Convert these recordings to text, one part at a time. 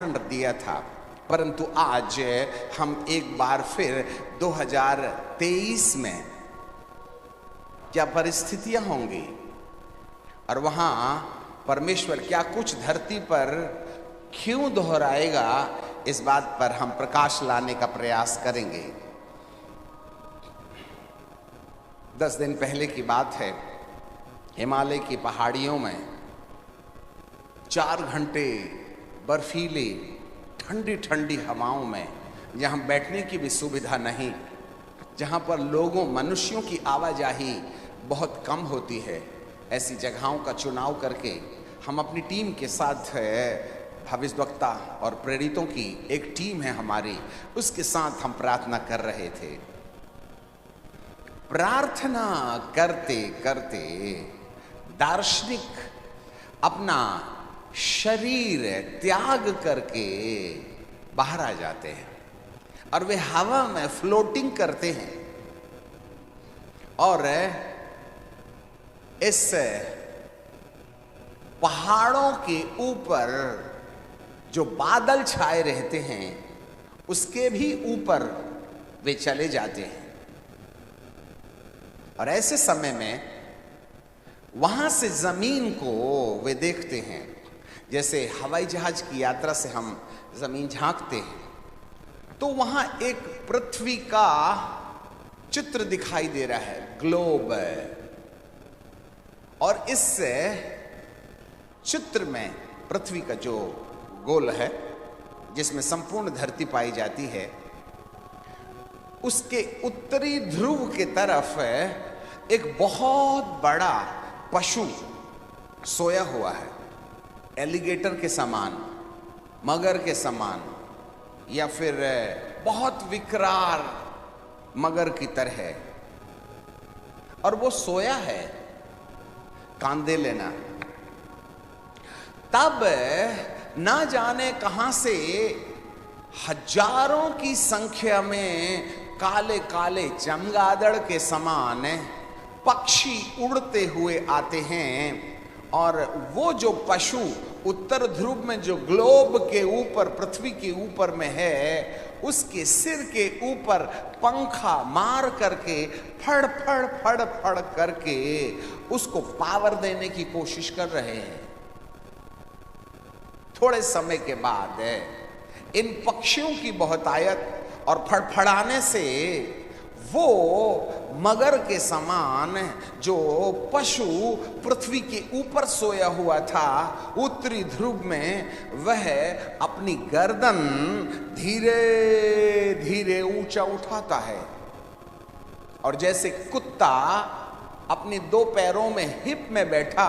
दिया था, परंतु आज हम एक बार फिर 2023 में क्या परिस्थितियां होंगी और वहां परमेश्वर क्या कुछ धरती पर क्यों दोहराएगा, इस बात पर हम प्रकाश लाने का प्रयास करेंगे। 10 दिन पहले की बात है, हिमालय की पहाड़ियों में 4 घंटे बर्फीली ठंडी ठंडी हवाओं में, जहां बैठने की भी सुविधा नहीं, जहां पर मनुष्यों की आवाजाही बहुत कम होती है, ऐसी जगहों का चुनाव करके हम अपनी टीम के साथ भविष्यवक्ता और प्रेरितों की एक टीम है हमारी, उसके साथ हम प्रार्थना कर रहे थे। प्रार्थना करते करते दार्शनिक अपना शरीर त्याग करके बाहर आ जाते हैं और वे हवा में फ्लोटिंग करते हैं और इस पहाड़ों के ऊपर जो बादल छाए रहते हैं उसके भी ऊपर वे चले जाते हैं। और ऐसे समय में वहां से जमीन को वे देखते हैं, जैसे हवाई जहाज की यात्रा से हम जमीन झांकते हैं तो वहां एक पृथ्वी का चित्र दिखाई दे रहा है, ग्लोब। और इस चित्र में पृथ्वी का जो गोल है जिसमें संपूर्ण धरती पाई जाती है, उसके उत्तरी ध्रुव के तरफ एक बहुत बड़ा पशु सोया हुआ है, एलिगेटर के समान, मगर के समान, या फिर बहुत विकराल मगर की तरह, और वो सोया है। कान दे लेना। तब ना जाने कहां से हजारों की संख्या में काले काले चमगादड़ के समान पक्षी उड़ते हुए आते हैं, और वो जो पशु उत्तर ध्रुव में जो ग्लोब के ऊपर, पृथ्वी के ऊपर में है, उसके सिर के ऊपर पंखा मार करके फड़ फड़ फड़ फड़ करके उसको पावर देने की कोशिश कर रहे हैं। थोड़े समय के बाद इन पक्षियों की बहुतायत और फड़फड़ाने से वो मगर के समान जो पशु पृथ्वी के ऊपर सोया हुआ था उत्तरी ध्रुव में, वह अपनी गर्दन धीरे धीरे ऊंचा उठाता है और जैसे कुत्ता अपने 2 पैरों में हिप में बैठा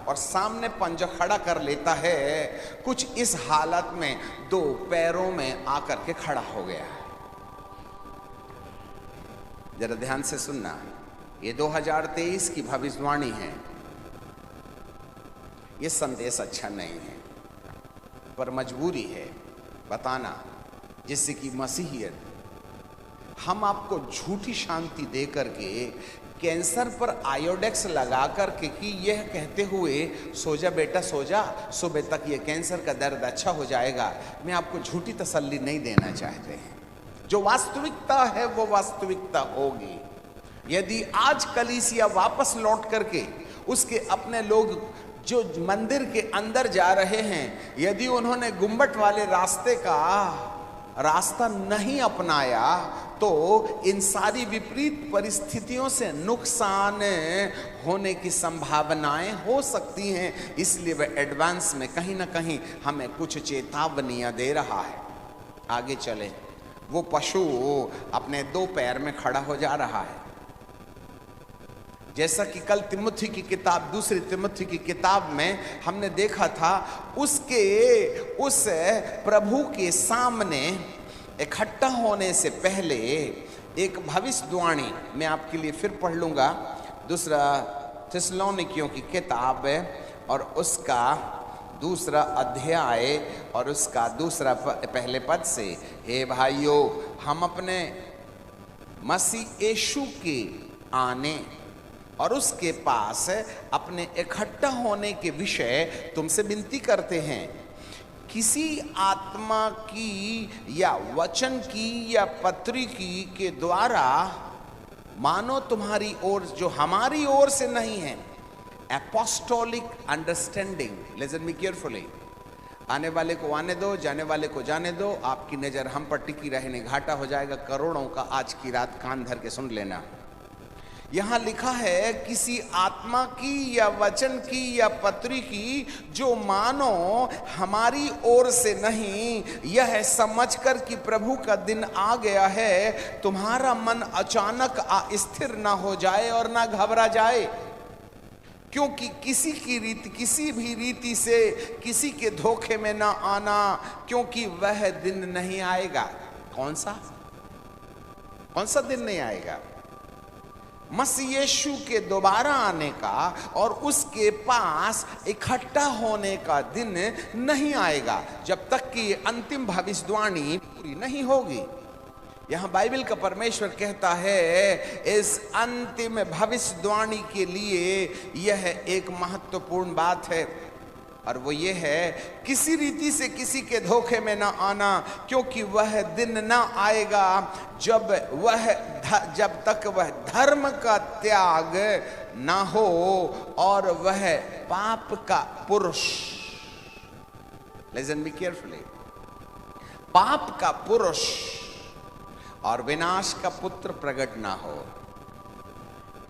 और सामने पंजा खड़ा कर लेता है, कुछ इस हालत में 2 पैरों में आकर के खड़ा हो गया है। जरा ध्यान से सुनना, ये 2023 की भविष्यवाणी है। ये संदेश अच्छा नहीं है, पर मजबूरी है बताना, जिससे कि मसीहियत हम आपको झूठी शांति दे करके कैंसर पर आयोडेक्स लगा करके कि यह कहते हुए सो जा बेटा सो जा, सुबह तक ये कैंसर का दर्द अच्छा हो जाएगा, मैं आपको झूठी तसल्ली नहीं देना चाहते हैं। जो वास्तविकता है वो वास्तविकता होगी। यदि आज कलीसिया वापस लौट करके उसके अपने लोग जो मंदिर के अंदर जा रहे हैं, यदि उन्होंने गुम्बट वाले रास्ते का रास्ता नहीं अपनाया, तो इन सारी विपरीत परिस्थितियों से नुकसान होने की संभावनाएं हो सकती हैं। इसलिए वह एडवांस में कहीं ना कहीं हमें कुछ चेतावनियां दे रहा है। आगे चले, वो पशु अपने 2 पैर में खड़ा हो जा रहा है, जैसा कि कल तिमुथी की किताब, दूसरी तिमुथी की किताब में हमने देखा था। उसके उस प्रभु के सामने इकट्ठा होने से पहले एक भविष्यवाणी मैं आपके लिए फिर पढ़ लूंगा, 2 थिस्सलुनीकियों की किताब और उसका 2 अध्याय और उसका 2 पहले पद से। हे भाइयों, हम अपने मसीह यीशु के आने और उसके पास अपने इकट्ठा होने के विषय तुमसे विनती करते हैं किसी आत्मा की या वचन की या पत्री की के द्वारा, मानो तुम्हारी ओर, जो हमारी ओर से नहीं है। Apostolic understanding, listen me carefully. आने वाले को आने दो, जाने वाले को जाने दो। आपकी नजर हम पर टिकी रहने घाटा हो जाएगा करोड़ों का। आज की रात कान धर के सुन लेना। यहां लिखा है किसी आत्मा की या वचन की या पत्री की, जो मानो हमारी ओर से नहीं, यह समझकर कि प्रभु का दिन आ गया है, तुम्हारा मन अचानक अस्थिर ना हो जाए और ना घबरा जाए। क्योंकि किसी की रीति, किसी भी रीति से किसी के धोखे में ना आना, क्योंकि वह दिन नहीं आएगा। कौन सा दिन नहीं आएगा? मसीह यीशु के दोबारा आने का और उसके पास इकट्ठा होने का दिन नहीं आएगा, जब तक कि अंतिम भविष्यवाणी पूरी नहीं होगी। यहां बाइबल का परमेश्वर कहता है, इस अंतिम भविष्यवाणी के लिए यह एक महत्वपूर्ण बात है, और वो ये है, किसी रीति से किसी के धोखे में ना आना, क्योंकि वह दिन ना आएगा जब तक वह धर्म का त्याग ना हो और वह पाप का पुरुष, लिसन मी केयरफुली, पाप का पुरुष और विनाश का पुत्र प्रकट ना हो।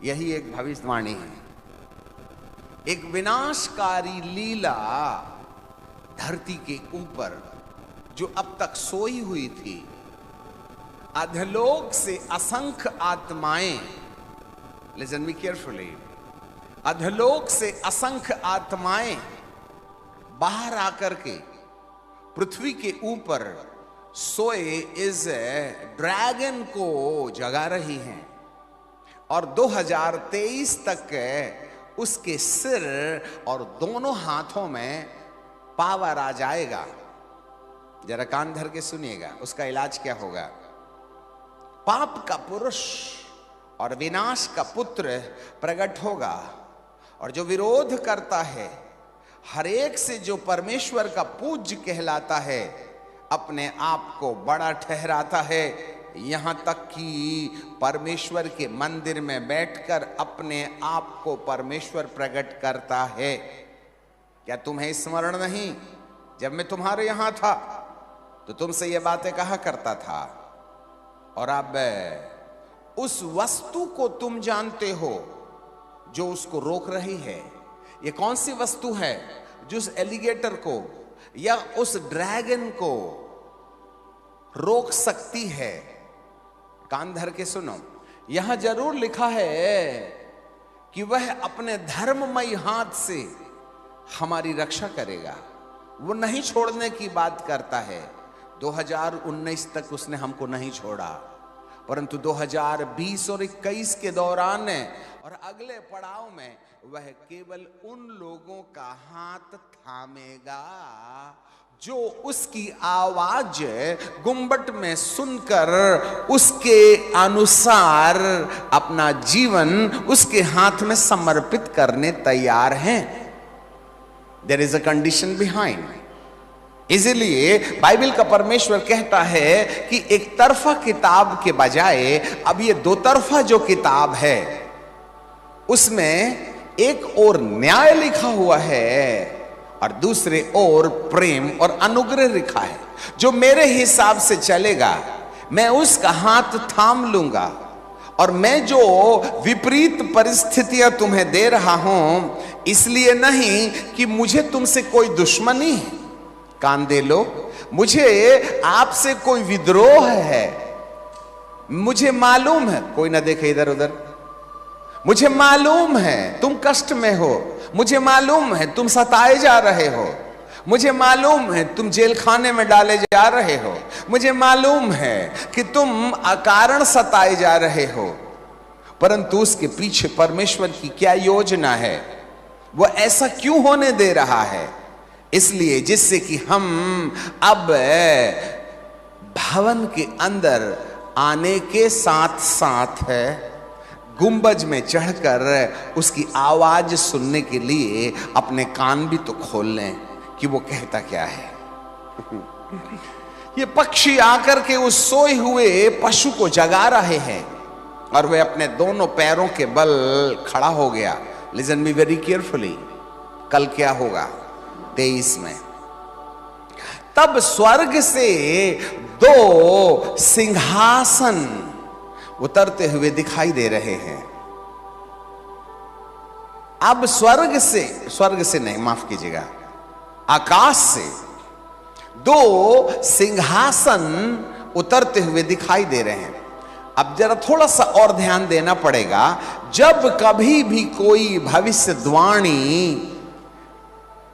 यही एक भविष्यवाणी है। एक विनाशकारी लीला धरती के ऊपर जो अब तक सोई हुई थी। अधलोक से असंख्य आत्माएं, लिसन मी केयरफुली, अधलोक से असंख्य आत्माएं बाहर आकर के पृथ्वी के ऊपर सोए इस ड्रैगन को जगा रही हैं, और 2023 तक उसके सिर और दोनों हाथों में पावर आ जाएगा। जरा कान धर के सुनिएगा, उसका इलाज क्या होगा। पाप का पुरुष और विनाश का पुत्र प्रकट होगा, और जो विरोध करता है, हर एक से जो परमेश्वर का पूज्य कहलाता है, अपने आप को बड़ा ठहराता है, यहां तक कि परमेश्वर के मंदिर में बैठकर अपने आप को परमेश्वर प्रकट करता है। क्या तुम्हें स्मरण नहीं, जब मैं तुम्हारे यहां था तो तुमसे ये बातें कहा करता था, और अब उस वस्तु को तुम जानते हो जो उसको रोक रही है। ये कौन सी वस्तु है जो उस एलिगेटर को या उस ड्रैगन को रोक सकती है? कान धर के सुनो, यहां जरूर लिखा है कि वह अपने धर्ममय हाथ से हमारी रक्षा करेगा। वो नहीं छोड़ने की बात करता है। 2019 तक उसने हमको नहीं छोड़ा, परंतु 2020 और 21 के दौरान और अगले पड़ाव में वह केवल उन लोगों का हाथ थामेगा जो उसकी आवाज गुम्बट में सुनकर उसके अनुसार अपना जीवन उसके हाथ में समर्पित करने तैयार हैं। There is a condition behind. इसलिए बाइबल का परमेश्वर कहता है कि एक तरफा किताब के बजाय अब ये दो तरफा जो किताब है, उसमें एक ओर न्याय लिखा हुआ है और दूसरे ओर प्रेम और अनुग्रह लिखा है। जो मेरे हिसाब से चलेगा मैं उसका हाथ थाम लूंगा, और मैं जो विपरीत परिस्थितियां तुम्हें दे रहा हूं इसलिए नहीं कि मुझे तुमसे कोई दुश्मनी है। कान दे लो, मुझे आपसे कोई विद्रोह है। मुझे मालूम है, कोई ना देखे इधर उधर, मुझे मालूम है तुम कष्ट में हो, मुझे मालूम है तुम सताए जा रहे हो, मुझे मालूम है तुम जेल खाने में डाले जा रहे हो, मुझे मालूम है कि तुम अकारण सताए जा रहे हो, परंतु उसके पीछे परमेश्वर की क्या योजना है, वो ऐसा क्यों होने दे रहा है? इसलिए जिससे कि हम अब भवन के अंदर आने के साथ साथ गुंबज में चढ़कर उसकी आवाज सुनने के लिए अपने कान भी तो खोल लें कि वो कहता क्या है। ये पक्षी आकर के उस सोए हुए पशु को जगा रहे हैं और वे अपने दोनों पैरों के बल खड़ा हो गया। लिसन मी वेरी केयरफुली, कल क्या होगा 23 में। तब स्वर्ग से 2 सिंहासन उतरते हुए दिखाई दे रहे हैं। अब स्वर्ग से नहीं, माफ कीजिएगा, आकाश से 2 सिंहासन उतरते हुए दिखाई दे रहे हैं। अब जरा थोड़ा सा और ध्यान देना पड़ेगा। जब कभी भी कोई भविष्यवाणी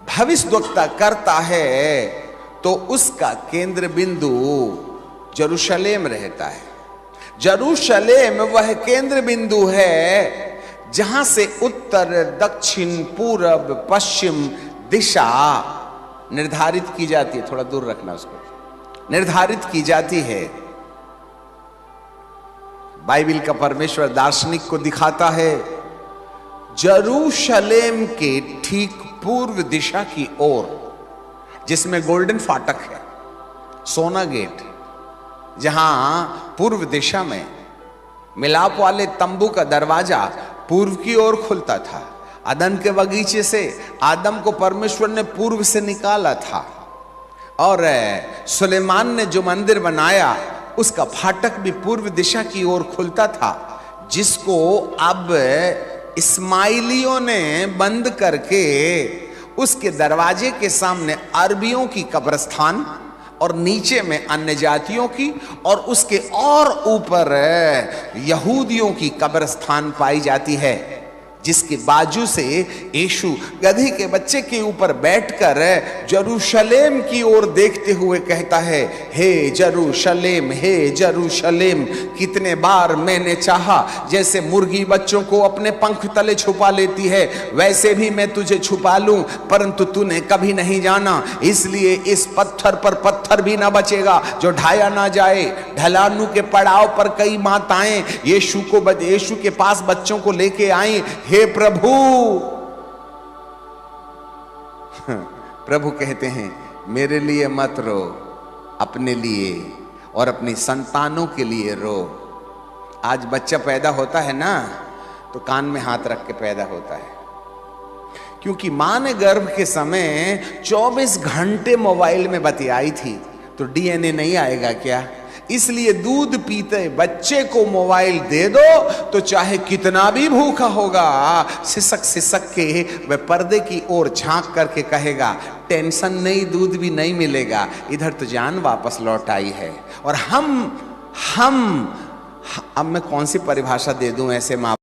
भविष्यवक्ता करता है तो उसका केंद्र बिंदु यरूशलेम रहता है। यरूशलेम वह केंद्र बिंदु है जहां से उत्तर, दक्षिण, पूरब, पश्चिम दिशा निर्धारित की जाती है। थोड़ा दूर रखना उसको, निर्धारित की जाती है। बाइबल का परमेश्वर दार्शनिक को दिखाता है यरूशलेम के ठीक पूर्व दिशा की ओर, जिसमें गोल्डन फाटक है, सोना गेट, जहां पूर्व दिशा में मिलाप वाले तंबू का दरवाजा पूर्व की ओर खुलता था। अदन के बगीचे से आदम को परमेश्वर ने पूर्व से निकाला था और सुलेमान ने जो मंदिर बनाया उसका फाटक भी पूर्व दिशा की ओर खुलता था, जिसको अब इस्माइलियों ने बंद करके उसके दरवाजे के सामने अरबियों की कब्रिस्तान और नीचे में अन्य जातियों की और उसके और ऊपर यहूदियों की कब्रिस्तान पाई जाती है, जिसके बाजू से यीशु गधी के बच्चे के ऊपर बैठकर यरूशलेम की ओर देखते हुए कहता है, हे यरूशलेम, हे यरूशलेम, कितने बार मैंने चाहा जैसे मुर्गी बच्चों को अपने पंख तले छुपा लेती है वैसे भी मैं तुझे छुपा लूं, परंतु तूने कभी नहीं जाना, इसलिए इस पत्थर पर पत्थर भी ना बचेगा जो ढाया ना जाए। ढलानू के पड़ाव पर कई माताएं यीशु के पास बच्चों को लेके आई। हे प्रभु, प्रभु कहते हैं मेरे लिए मत रो, अपने लिए और अपनी संतानों के लिए रो। आज बच्चा पैदा होता है ना तो कान में हाथ रख के पैदा होता है, क्योंकि मां ने गर्भ के समय 24 घंटे मोबाइल में बतियाई थी, तो डीएनए नहीं आएगा क्या? इसलिए दूध पीते बच्चे को मोबाइल दे दो तो चाहे कितना भी भूखा होगा, सिसक सिसक के वह पर्दे की ओर झांक करके कहेगा टेंशन नहीं, दूध भी नहीं मिलेगा, इधर तो जान वापस लौट आई है। और हम अब मैं कौन सी परिभाषा दे दूं ऐसे माँ